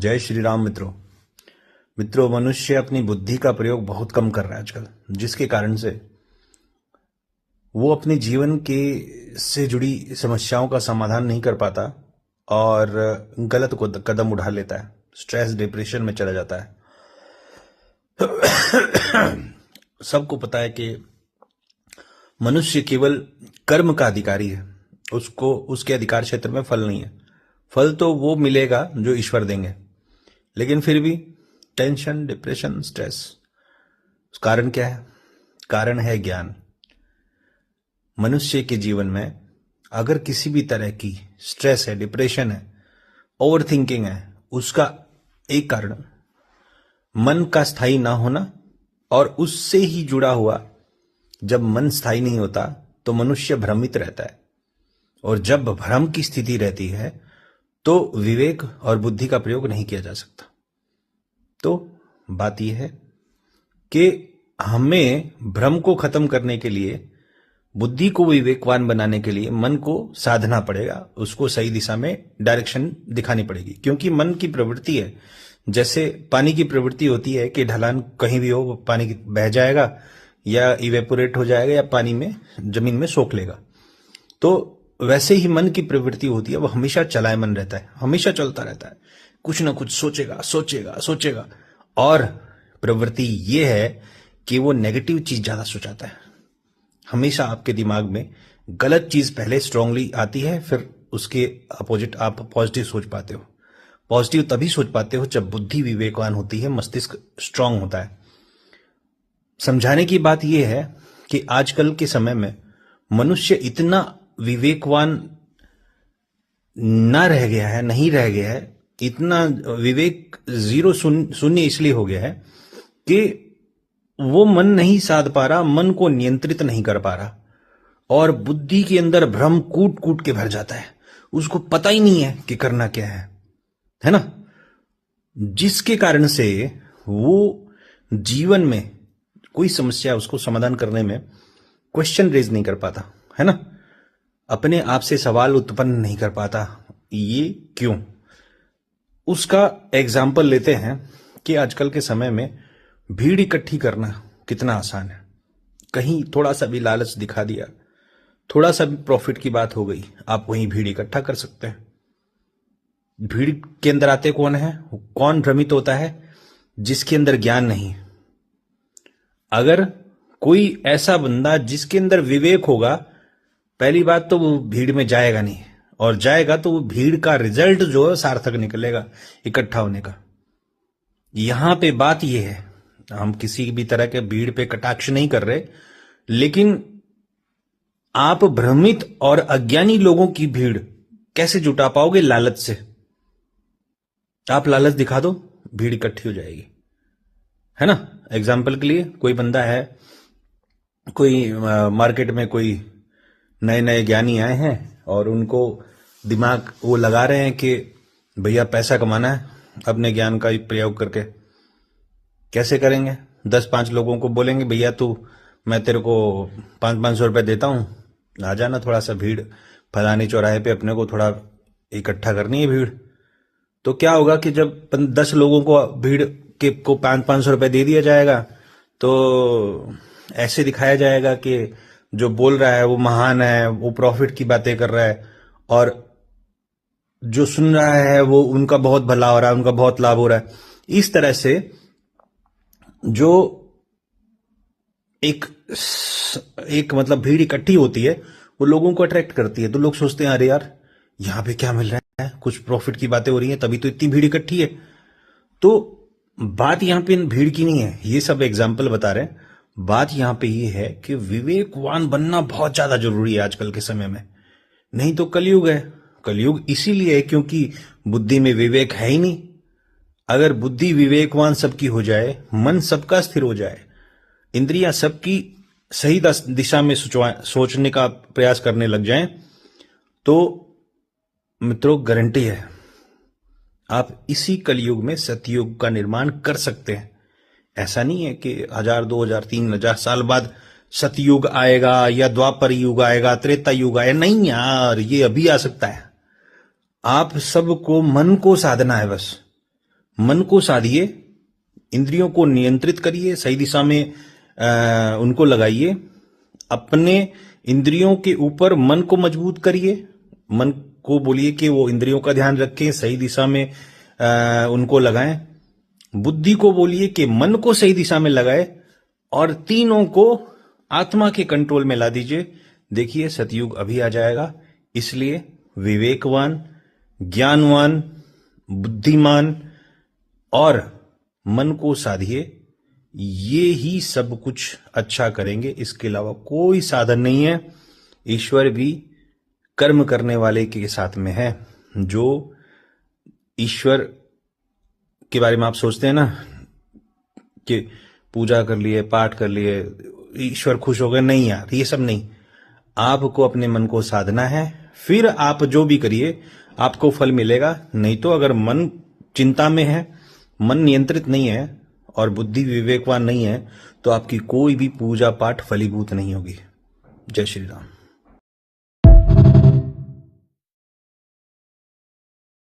जय श्री राम मित्रों, मनुष्य अपनी बुद्धि का प्रयोग बहुत कम कर रहा है आजकल, जिसके कारण से वो अपने जीवन के से जुड़ी समस्याओं का समाधान नहीं कर पाता और गलत कदम उठा लेता है, स्ट्रेस डिप्रेशन में चला जाता है। सबको पता है कि मनुष्य केवल कर्म का अधिकारी है, उसको उसके अधिकार क्षेत्र में फल नहीं है। फल तो वो मिलेगा जो ईश्वर देंगे, लेकिन फिर भी टेंशन, डिप्रेशन, स्ट्रेस, कारण क्या है? कारण है ज्ञान। मनुष्य के जीवन में अगर किसी भी तरह की स्ट्रेस है, डिप्रेशन है, ओवर थिंकिंग है, उसका एक कारण मन का स्थायी ना होना, और उससे ही जुड़ा हुआ जब मन स्थायी नहीं होता तो मनुष्य भ्रमित रहता है, और जब भ्रम की स्थिति रहती है तो विवेक और बुद्धि का प्रयोग नहीं किया जा सकता। तो बात यह है कि हमें भ्रम को खत्म करने के लिए, बुद्धि को विवेकवान बनाने के लिए मन को साधना पड़ेगा, उसको सही दिशा में डायरेक्शन दिखानी पड़ेगी। क्योंकि मन की प्रवृत्ति है, जैसे पानी की प्रवृत्ति होती है कि ढलान कहीं भी हो पानी बह जाएगा या इवेपोरेट हो जाएगा या पानी में जमीन में सोख लेगा, तो वैसे ही मन की प्रवृत्ति होती है, वो हमेशा चलायमान रहता है, हमेशा चलता रहता है, कुछ ना कुछ सोचेगा। और प्रवृत्ति ये है कि वो नेगेटिव चीज ज्यादा सोचाता है। हमेशा आपके दिमाग में गलत चीज पहले स्ट्रांगली आती है, फिर उसके अपोजिट आप पॉजिटिव सोच पाते हो। पॉजिटिव तभी सोच पाते हो जब बुद्धि विवेकवान होती है, मस्तिष्क स्ट्रांग होता है। समझाने की बात यह है कि आजकल के समय में मनुष्य इतना विवेकवान नहीं रह गया है, इतना विवेक जीरो शून्य इसलिए हो गया है कि वो मन नहीं साध पा रहा, मन को नियंत्रित नहीं कर पा रहा, और बुद्धि के अंदर भ्रम कूट कूट के भर जाता है। उसको पता ही नहीं है कि करना क्या है ना? जिसके कारण से वो जीवन में कोई समस्या, उसको समाधान करने में क्वेश्चन रेज नहीं कर पाता, है ना? अपने आप से सवाल उत्पन्न नहीं कर पाता। ये क्यों? उसका एग्जाम्पल लेते हैं कि आजकल के समय में भीड़ इकट्ठी करना कितना आसान है। कहीं थोड़ा सा भी लालच दिखा दिया, थोड़ा सा भी प्रॉफिट की बात हो गई, आप वहीं भीड़ इकट्ठा कर सकते हैं। भीड़ के अंदर आते कौन है? कौन भ्रमित होता है? जिसके अंदर ज्ञान नहीं। अगर कोई ऐसा बंदा जिसके अंदर विवेक होगा, पहली बात तो वो भीड़ में जाएगा नहीं, और जाएगा तो वो भीड़ का रिजल्ट जो है सार्थक निकलेगा इकट्ठा होने का। यहां पे बात ये है, हम किसी भी तरह के भीड़ पे कटाक्ष नहीं कर रहे, लेकिन आप भ्रमित और अज्ञानी लोगों की भीड़ कैसे जुटा पाओगे? लालच से। आप लालच दिखा दो, भीड़ इकट्ठी हो जाएगी, है ना? एग्जाम्पल के लिए, कोई बंदा है, कोई मार्केट में कोई नए नए ज्ञानी आए हैं और उनको दिमाग वो लगा रहे हैं कि भैया पैसा कमाना है अपने ज्ञान का प्रयोग करके। कैसे करेंगे? 10-5 लोगों को बोलेंगे, भैया मैं तेरे को 500 रुपए देता हूं, आ जाना थोड़ा सा भीड़ फलानी चौराहे पे, अपने को थोड़ा इकट्ठा करनी है भीड़। तो क्या होगा कि जब 10 लोगों को भीड़ के को 500 रुपए दे दिया जाएगा, तो ऐसे दिखाया जाएगा कि जो बोल रहा है वो महान है, वो प्रॉफिट की बातें कर रहा है, और जो सुन रहा है वो उनका बहुत भला हो रहा है, उनका बहुत लाभ हो रहा है। इस तरह से जो एक मतलब भीड़ इकट्ठी होती है, वो लोगों को अट्रैक्ट करती है। तो लोग सोचते हैं, अरे यार यहां पे क्या मिल रहा है, कुछ प्रॉफिट की बातें हो रही हैं, तभी तो इतनी भीड़ इकट्ठी है। तो बात यहां पे भीड़ की नहीं है, ये सब एग्जाम्पल बता रहे हैं। बात यहां पे ये है कि विवेकवान बनना बहुत ज्यादा जरूरी है आजकल के समय में, नहीं तो कलयुग है। कलयुग इसीलिए है क्योंकि बुद्धि में विवेक है ही नहीं। अगर बुद्धि विवेकवान सबकी हो जाए, मन सबका स्थिर हो जाए, इंद्रियां सबकी सही दिशा में सोचने का प्रयास करने लग जाएं, तो मित्रों गारंटी है आप इसी कलयुग में सतयुग का निर्माण कर सकते हैं। ऐसा नहीं है कि 1000, 2000, 3000 साल बाद सतयुग आएगा या द्वापर युग आएगा, त्रेता युग आएगा। नहीं यार, ये अभी आ सकता है। आप सबको मन को साधना है बस। मन को साधिए, इंद्रियों को नियंत्रित करिए, सही दिशा में उनको लगाइए, अपने इंद्रियों के ऊपर मन को मजबूत करिए, मन को बोलिए कि वो इंद्रियों का ध्यान रखें, सही दिशा में उनको लगाएं, बुद्धि को बोलिए कि मन को सही दिशा में लगाए, और तीनों को आत्मा के कंट्रोल में ला दीजिए। देखिए सतयुग अभी आ जाएगा। इसलिए विवेकवान, ज्ञानवान, बुद्धिमान और मन को साधिए, ये ही सब कुछ अच्छा करेंगे। इसके अलावा कोई साधन नहीं है। ईश्वर भी कर्म करने वाले के साथ में है। जो ईश्वर के बारे में आप सोचते हैं ना कि पूजा कर लिए, पाठ कर लिए, ईश्वर खुश हो गए, नहीं यार, ये सब नहीं। आपको अपने मन को साधना है, फिर आप जो भी करिए आपको फल मिलेगा। नहीं तो अगर मन चिंता में है, मन नियंत्रित नहीं है और बुद्धि विवेकवान नहीं है, तो आपकी कोई भी पूजा पाठ फलीभूत नहीं होगी। जय श्री राम।